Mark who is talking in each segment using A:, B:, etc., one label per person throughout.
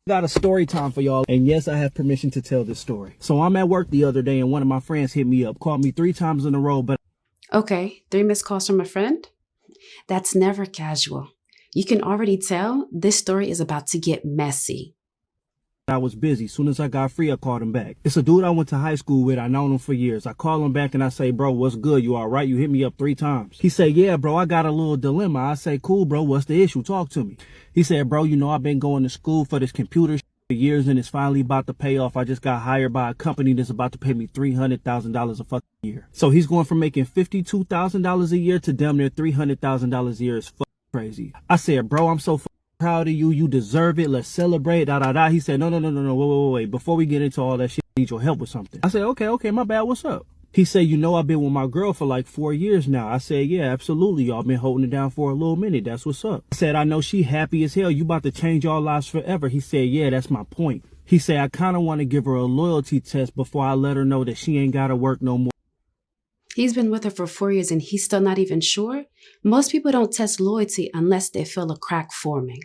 A: Got a story time for y'all, and yes, I have permission to tell this story. So I'm at work the other day and one of my friends hit me up, called me 3 times in a row, but
B: Okay, 3 missed calls from a friend? That's never casual. You can already tell this story is about to get messy.
A: I was busy. Soon as I got free, I called him back. It's a dude I went to high school with. I known him for years. I call him back and I say, bro, what's good? You all right? You hit me up 3 times. He said, yeah, bro, I got a little dilemma. I say, cool, bro. What's the issue? Talk to me. He said, bro, I've been going to school for this computer for years and it's finally about to pay off. I just got hired by a company that's about to pay me $300,000 a fucking year. So he's going from making $52,000 a year to damn near $300,000 a year. It's fucking crazy. I said, bro, I'm so proud of you. You deserve it. Let's celebrate. Da da da. He said, no. Wait. Before we get into all that shit, I need your help with something. I said, okay, my bad. What's up? He said, I've been with my girl for like 4 years now. I said, yeah, absolutely. Y'all been holding it down for a little minute. That's what's up. I said, I know she happy as hell. You about to change our lives forever. He said, yeah, that's my point. He said, I kind of want to give her a loyalty test before I let her know that she ain't got to work no more.
B: He's been with her for 4 years and he's still not even sure? Most people don't test loyalty unless they feel a crack forming.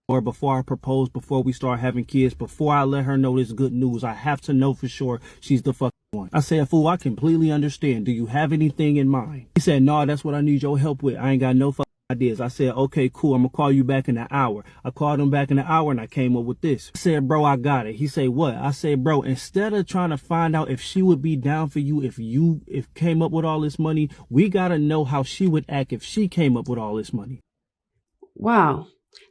A: Or before I propose, before we start having kids, before I let her know this good news, I have to know for sure she's the fucking one. I said, fool, I completely understand. Do you have anything in mind? He said, no, that's what I need your help with. I ain't got no fucking ideas. I said, okay, cool. I'm gonna call you back in an hour. I called him back in an hour and I came up with this. I said, bro, I got it. He said, what? I said, bro, instead of trying to find out if she would be down for you, if came up with all this money, we gotta know how she would act if she came up with all this money.
B: Wow.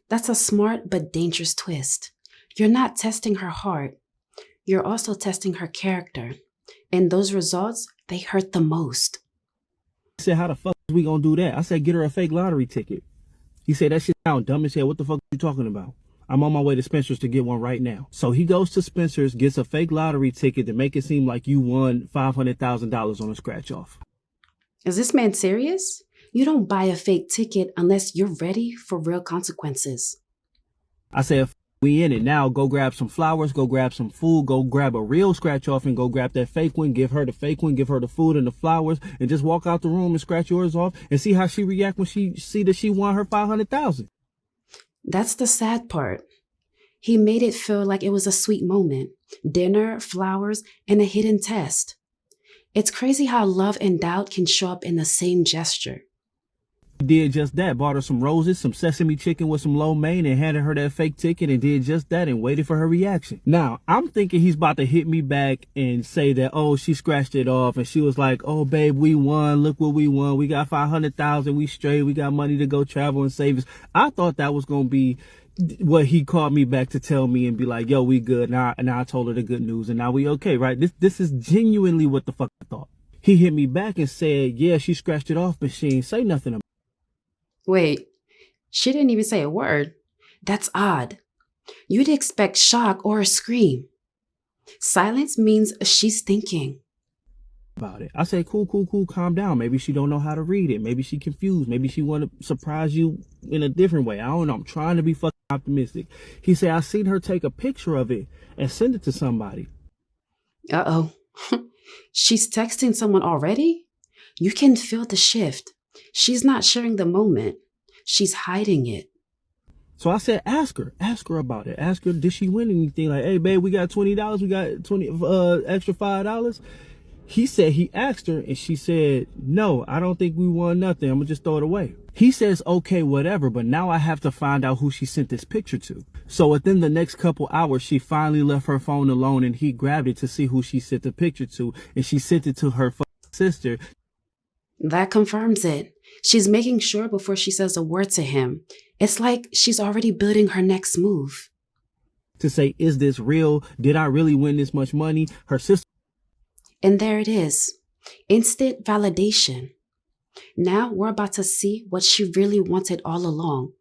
B: That's a smart but dangerous twist. You're not testing her heart. You're also testing her character. And those results, they hurt the most.
A: He said, how the fuck is we gonna do that? I said, get her a fake lottery ticket. He said, that shit sound dumb as hell. What the fuck are you talking about? I'm on my way to Spencer's to get one right now. So he goes to Spencer's, gets a fake lottery ticket to make it seem like you won $500,000 on a scratch off.
B: Is this man serious? You don't buy a fake ticket unless you're ready for real consequences.
A: I said, we in it now. Go grab some flowers, go grab some food, go grab a real scratch off and go grab that fake one. Give her the fake one, give her the food and the flowers and just walk out the room and scratch yours off and see how she react when she see that she won her $500,000.
B: That's the sad part. He made it feel like it was a sweet moment. Dinner, flowers, and a hidden test. It's crazy how love and doubt can show up in the same gesture.
A: Did just that, bought her some roses, some sesame chicken with some lo mein and handed her that fake ticket and did just that and waited for her reaction. Now, I'm thinking he's about to hit me back and say that, oh, she scratched it off and she was like, oh, babe, we won. Look what we won. We got 500,000. We straight. We got money to go travel and save us. I thought that was going to be what he called me back to tell me and be like, yo, we good. Now I told her the good news and now we okay, right? This is genuinely what the fuck I thought. He hit me back and said, yeah, she scratched it off, but she ain't say nothing about it.
B: Wait, she didn't even say a word. That's odd. You'd expect shock or a scream. Silence means she's thinking
A: about it. I say, cool, calm down. Maybe she don't know how to read it. Maybe she confused. Maybe she want to surprise you in a different way. I don't know. I'm trying to be fucking optimistic. He said, I seen her take a picture of it and send it to somebody.
B: Uh-oh. She's texting someone already? You can feel the shift. She's not sharing the moment. She's hiding it.
A: So I said, ask her about it. Ask her, did she win anything? Like, hey, babe, we got $20. We got extra $5. He said he asked her and she said, no, I don't think we won nothing. I'm gonna just throw it away. He says, okay, whatever. But now I have to find out who she sent this picture to. So within the next couple hours, she finally left her phone alone and he grabbed it to see who she sent the picture to. And she sent it to her sister.
B: That confirms it. She's making sure before she says a word to him. It's like she's already building her next move.
A: To say, is this real? Did I really win this much money? Her sister.
B: And there it is. Instant validation. Now we're about to see what she really wanted all along.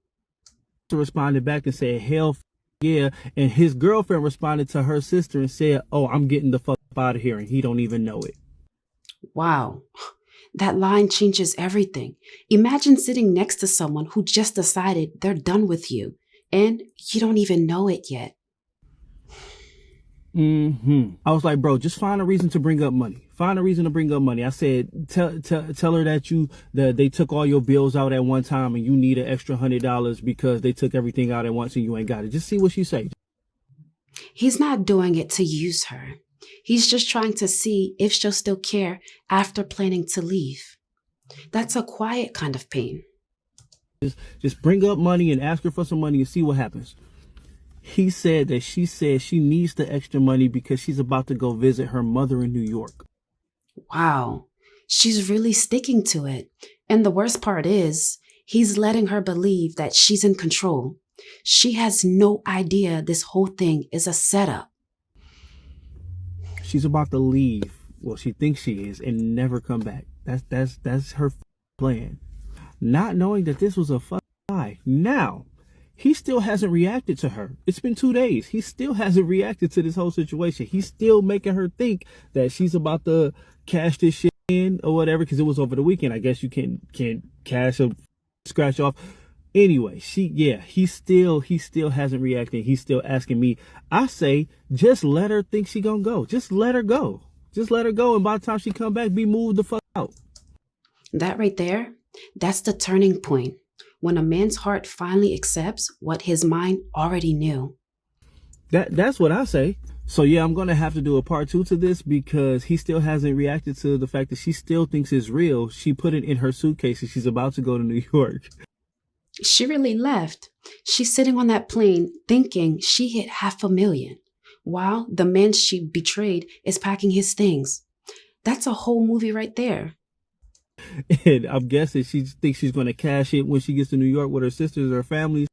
A: Responded back and said, hell yeah. And his girlfriend responded to her sister and said, oh, I'm getting the fuck out of here. And he don't even know it.
B: Wow. That line changes everything. Imagine sitting next to someone who just decided they're done with you and you don't even know it yet.
A: I was like, bro, just find a reason to bring up money. Find a reason to bring up money. I said, tell her that they took all your bills out at one time and you need an extra $100 because they took everything out at once and you ain't got it. Just see what she say.
B: He's not doing it to use her. He's just trying to see if she'll still care after planning to leave. That's a quiet kind of pain.
A: Just bring up money and ask her for some money and see what happens. He said that she said she needs the extra money because she's about to go visit her mother in New York.
B: Wow, she's really sticking to it. And the worst part is, he's letting her believe that she's in control. She has no idea this whole thing is a setup.
A: She's about to leave. Well, she thinks she is, and never come back. That's her plan. Not knowing that this was a lie. Now, he still hasn't reacted to her. It's been 2 days. He still hasn't reacted to this whole situation. He's still making her think that she's about to cash this shit in or whatever, because it was over the weekend. I guess you can't cash or scratch off. Anyway, he still hasn't reacted. He's still asking me. I say, just let her think she gonna go. Just let her go. Just let her go. And by the time she come back, be moved the fuck out.
B: That right there, that's the turning point. When a man's heart finally accepts what his mind already knew.
A: That's what I say. So yeah, I'm gonna have to do a part 2 to this because he still hasn't reacted to the fact that she still thinks it's real. She put it in her suitcase and she's about to go to New York.
B: She really left. She's sitting on that plane thinking she hit $500,000, while the man she betrayed is packing his things. That's a whole movie right there.
A: And I'm guessing she thinks she's going to cash it when she gets to New York with her sisters or families.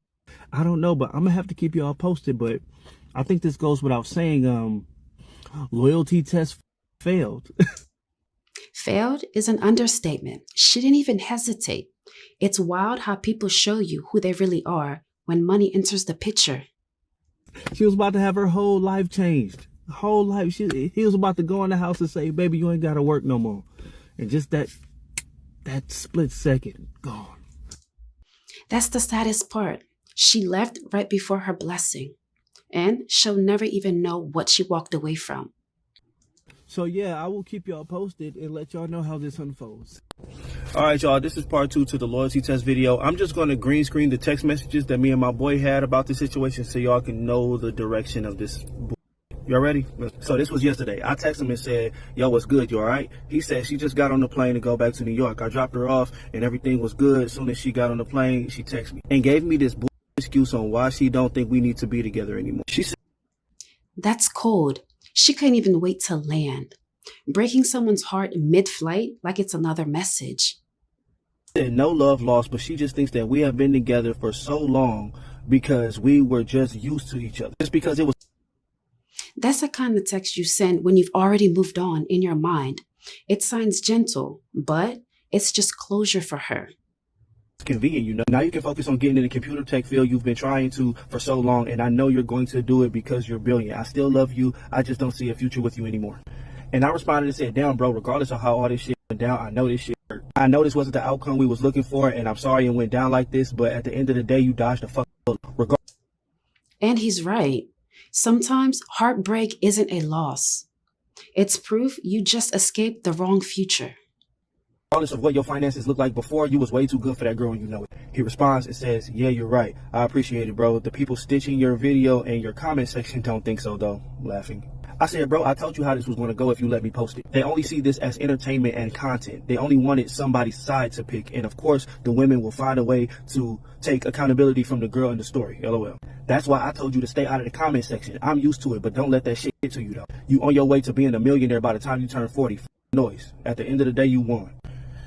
A: I don't know, but I'm going to have to keep y'all posted. But I think this goes without saying, loyalty test failed.
B: Failed is an understatement. She didn't even hesitate. It's wild how people show you who they really are when money enters the picture.
A: She was about to have her whole life changed. Whole life. He was about to go in the house and say, baby, you ain't got to work no more. And just that split second, gone.
B: That's the saddest part. She left right before her blessing. And she'll never even know what she walked away from.
A: So yeah, I will keep y'all posted and let y'all know how this unfolds. All right, y'all, this is part 2 to the loyalty test video. I'm just going to green screen the text messages that me and my boy had about the situation so y'all can know the direction of this. Y'all ready? So this was yesterday. I texted him and said, yo, what's good? You all right? He said she just got on the plane to go back to New York. I dropped her off and everything was good. As soon as she got on the plane, she texted me and gave me this excuse on why she don't think we need to be together anymore. She said,
B: that's cold. She couldn't even wait to land. Breaking someone's heart mid-flight like it's another message.
A: No love lost, but she just thinks that we have been together for so long because we were just used to each other. Just because it was.
B: That's the kind of text you send when you've already moved on in your mind. It sounds gentle, but it's just closure for her.
A: It's convenient, you know. Now you can focus on getting in the computer tech field you've been trying to for so long, and I know you're going to do it because you're brilliant. I still love you. I just don't see a future with you anymore. And I responded and said, damn, bro, regardless of how all this shit went down, I know this shit hurt. I know this wasn't the outcome we was looking for, and I'm sorry it went down like this, but at the end of the day, you dodged the fuck bullet.
B: And he's right. Sometimes heartbreak isn't a loss. It's proof you just escaped the wrong future.
A: Regardless of what your finances looked like before, you was way too good for that girl and you know it. He responds and says, yeah, you're right. I appreciate it, bro. The people stitching your video and your comment section don't think so, though. Laughing. I said, bro, I told you how this was going to go if you let me post it. They only see this as entertainment and content. They only wanted somebody's side to pick. And of course, the women will find a way to take accountability from the girl in the story. LOL. That's why I told you to stay out of the comment section. I'm used to it, but don't let that shit get to you, though. You on your way to being a millionaire by the time you turn 40. Noise. At the end of the day, you won.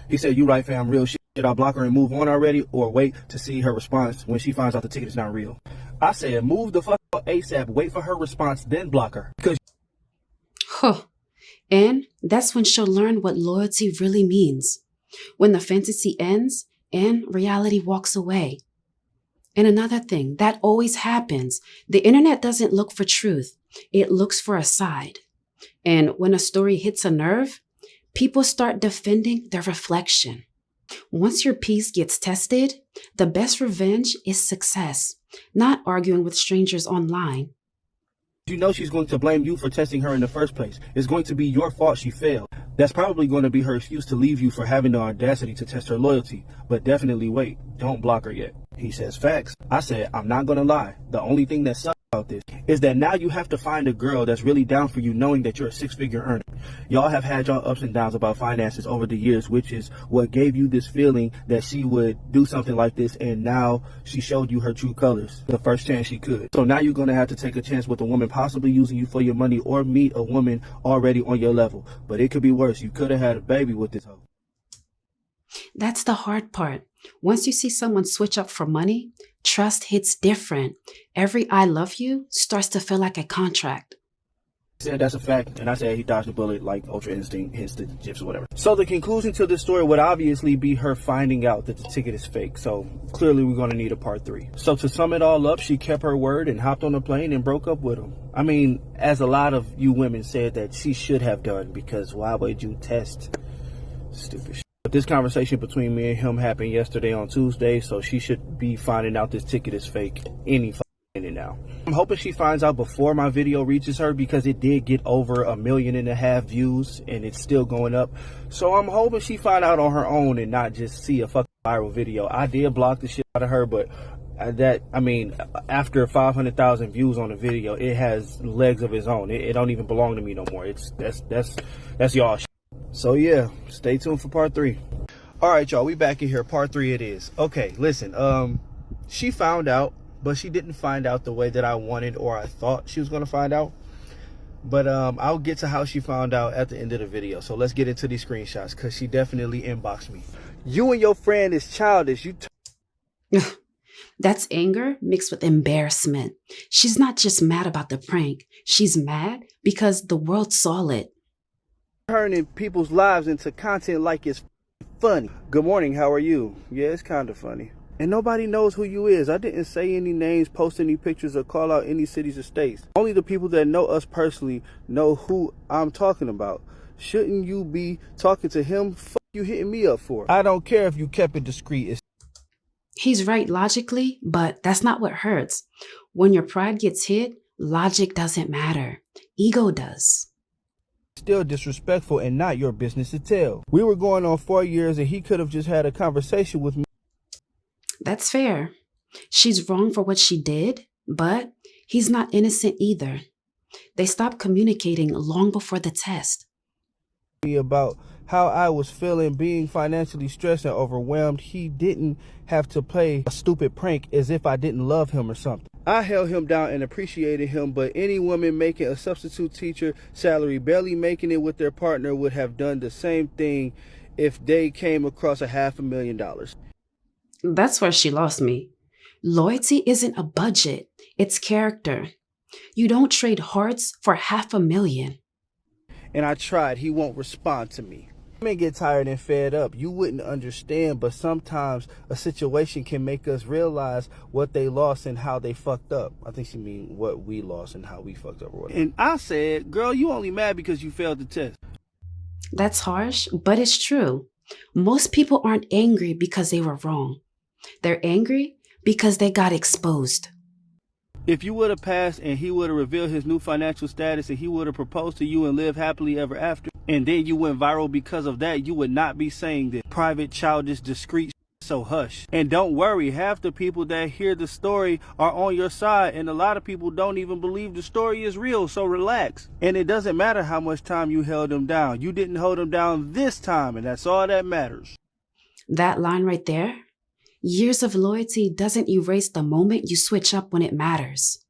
A: He said, you right, fam, real shit. Should I block her and move on already or wait to see her response when she finds out the ticket is not real? I said, move the fuck out ASAP. Wait for her response, then block her. Because
B: And that's when she'll learn what loyalty really means. When the fantasy ends and reality walks away. And another thing, that always happens. The internet doesn't look for truth. It looks for a side. And when a story hits a nerve, people start defending their reflection. Once your peace gets tested, the best revenge is success, not arguing with strangers online.
A: you know she's going to blame you for testing her in the first place. It's going to be your fault she failed. That's probably going to be her excuse to leave you for having the audacity to test her loyalty. But definitely wait. Don't block her yet. He says facts. I said, I'm not going to lie. The only thing that sucks about this is that now you have to find a girl that's really down for you, knowing that you're a six-figure earner. Y'all have had y'all ups and downs about finances over the years, which is what gave you this feeling that she would do something like this, and now she showed you her true colors the first chance she could. So now you're going to have to take a chance with a woman possibly using you for your money, or meet a woman already on your level. But it could be worse. You could have had a baby with this hoe.
B: That's the hard part. Once you see someone switch up for money, trust hits different. Every I love you starts to feel like a contract.
A: He said that's a fact, and I said he dodged a bullet like Ultra Instinct hits the gyps or whatever. So the conclusion to this story would obviously be her finding out that the ticket is fake. So clearly we're going to need a part 3. So to sum it all up, she kept her word and hopped on a plane and broke up with him. I mean, as a lot of you women said that she should have done, because why would you test? Stupid shit. But this conversation between me and him happened yesterday on Tuesday, so she should be finding out this ticket is fake any minute now. I'm hoping she finds out before my video reaches her, because it did get over 1.5 million views and it's still going up. So I'm hoping she find out on her own and not just see a fucking viral video. I did block the shit out of her, but after 500,000 views on the video, it has legs of its own. It don't even belong to me no more. That's y'all shit. So yeah, stay tuned for part 3. All right, y'all, we back in here. Part 3 it is. Okay, listen, she found out, but she didn't find out the way that I wanted or I thought she was going to find out. But I'll get to how she found out at the end of the video. So let's get into these screenshots, because she definitely inboxed me. You and your friend is childish.
B: That's anger mixed with embarrassment. She's not just mad about the prank. She's mad because the world saw it.
A: Turning people's lives into content like it's funny. Good morning, how are you? Yeah, it's kind of funny. And nobody knows who you is. I didn't say any names, post any pictures, or call out any cities or states. Only the people that know us personally know who I'm talking about. Shouldn't you be talking to him? Fuck you hitting me up for? I don't care if you kept it discreet.
B: He's right logically, but that's not what hurts. When your pride gets hit, logic doesn't matter. Ego does.
A: Still disrespectful and not your business to tell. We were going on 4 years and he could have just had a conversation with me.
B: That's fair. She's wrong for what she did, but he's not innocent either. They stopped communicating long before the test.
A: About how I was feeling, being financially stressed and overwhelmed. He didn't have to play a stupid prank as if I didn't love him or something. I held him down and appreciated him, but any woman making a substitute teacher salary, barely making it with their partner, would have done the same thing if they came across $500,000.
B: That's where she lost me. Loyalty isn't a budget, it's character. You don't trade hearts for $500,000.
A: And I tried. He won't respond to me. Men get tired and fed up. You wouldn't understand, but sometimes a situation can make us realize what they lost and how they fucked up. I think she mean what we lost and how we fucked up or whatever. And I said, girl, you only mad because you failed the test.
B: That's harsh, but it's true. Most people aren't angry because they were wrong. They're angry because they got exposed.
A: If you would have passed and he would have revealed his new financial status and he would have proposed to you and lived happily ever after, and then you went viral because of that, you would not be saying this private, childish, discreet. So hush. And don't worry, half the people that hear the story are on your side, and a lot of people don't even believe the story is real, so relax. And it doesn't matter how much time you held them down. You didn't hold them down this time, and that's all that matters.
B: That line right there, years of loyalty doesn't erase the moment you switch up when it matters.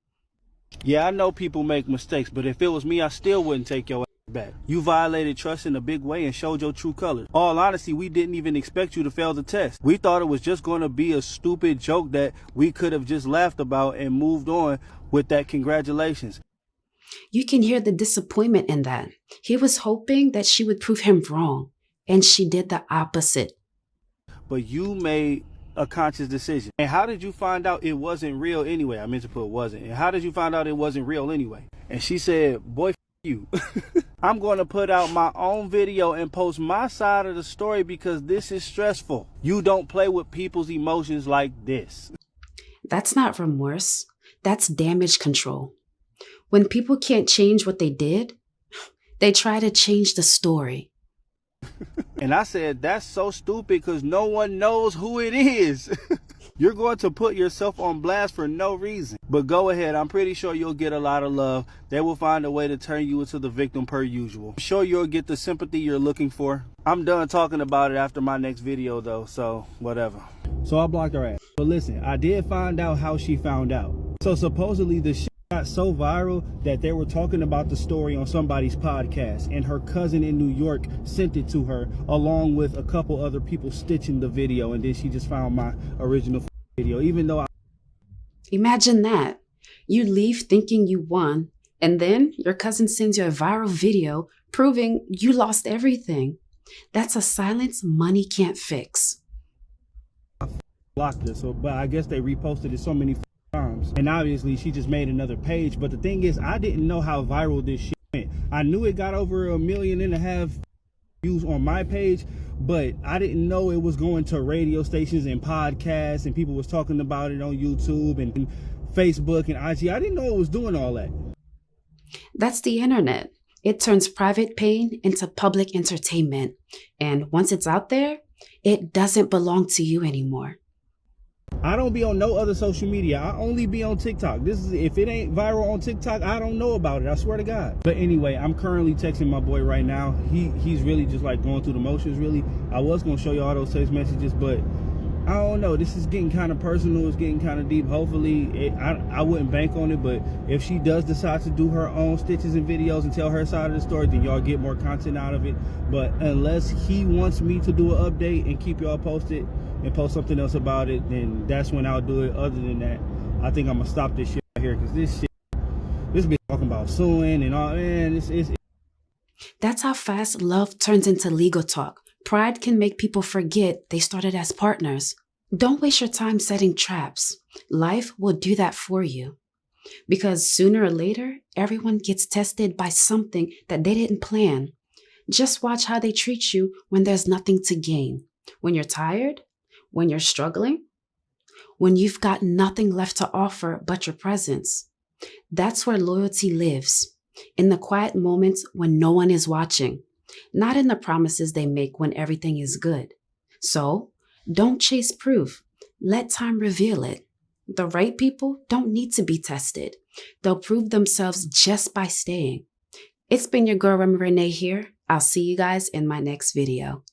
A: Yeah, I know people make mistakes, but if it was me, I still wouldn't take your back. You violated trust in a big way and showed your true colors. All honesty, we didn't even expect you to fail the test. We thought it was just going to be a stupid joke that we could have just laughed about and moved on with that. Congratulations.
B: You can hear the disappointment in that. He was hoping that she would prove him wrong, and she did the opposite.
A: But you made a conscious decision. And how did you find out it wasn't real anyway? I meant to put wasn't. And how did you find out it wasn't real anyway? And she said, boy, you. I'm going to put out my own video and post my side of the story because this is stressful. You don't play with people's emotions like this.
B: That's not remorse. That's damage control. When people can't change what they did, they try to change the story.
A: And I said, that's so stupid because no one knows who it is. You're going to put yourself on blast for no reason. But go ahead, I'm pretty sure you'll get a lot of love. They will find a way to turn you into the victim per usual. I'm sure you'll get the sympathy you're looking for. I'm done talking about it after my next video though, so whatever. So I blocked her ass. But listen, I did find out how she found out. So supposedly the shit got so viral that they were talking about the story on somebody's podcast, and her cousin in New York sent it to her along with a couple other people stitching the video, and then she just found my original video, even though
B: Imagine that. You leave thinking you won, and then your cousin sends you a viral video proving you lost everything. That's a silence money can't fix.
A: blocked her. So, but I guess they reposted it so many times, and obviously she just made another page. But the thing is, I didn't know how viral this shit went. I knew it got over 1.5 million views on my page, but I didn't know it was going to radio stations and podcasts, and people was talking about it on YouTube and Facebook and IG. I didn't know it was doing all that.
B: That's the internet. It turns private pain into public entertainment. And once it's out there, it doesn't belong to you anymore.
A: I don't be on no other social media. I only be on TikTok. If it ain't viral on TikTok, I don't know about it. I swear to God. But anyway, I'm currently texting my boy right now. He's really just like going through the motions, really. I was going to show you all those text messages, but I don't know. This is getting kind of personal. It's getting kind of deep. Hopefully, I wouldn't bank on it, but if she does decide to do her own stitches and videos and tell her side of the story, then y'all get more content out of it. But unless he wants me to do an update and keep y'all posted and post something else about it, then that's when I'll do it. Other than that, I think I'm going to stop this shit right here, because this bitch talking about suing and all, man,
B: That's how fast love turns into legal talk. Pride can make people forget they started as partners. Don't waste your time setting traps. Life will do that for you. Because sooner or later, everyone gets tested by something that they didn't plan. Just watch how they treat you when there's nothing to gain. When you're tired, when you're struggling, when you've got nothing left to offer but your presence. That's where loyalty lives. In the quiet moments when no one is watching. Not in the promises they make when everything is good. So, don't chase proof. Let time reveal it. The right people don't need to be tested. They'll prove themselves just by staying. It's been your girl Remi Rene here. I'll see you guys in my next video.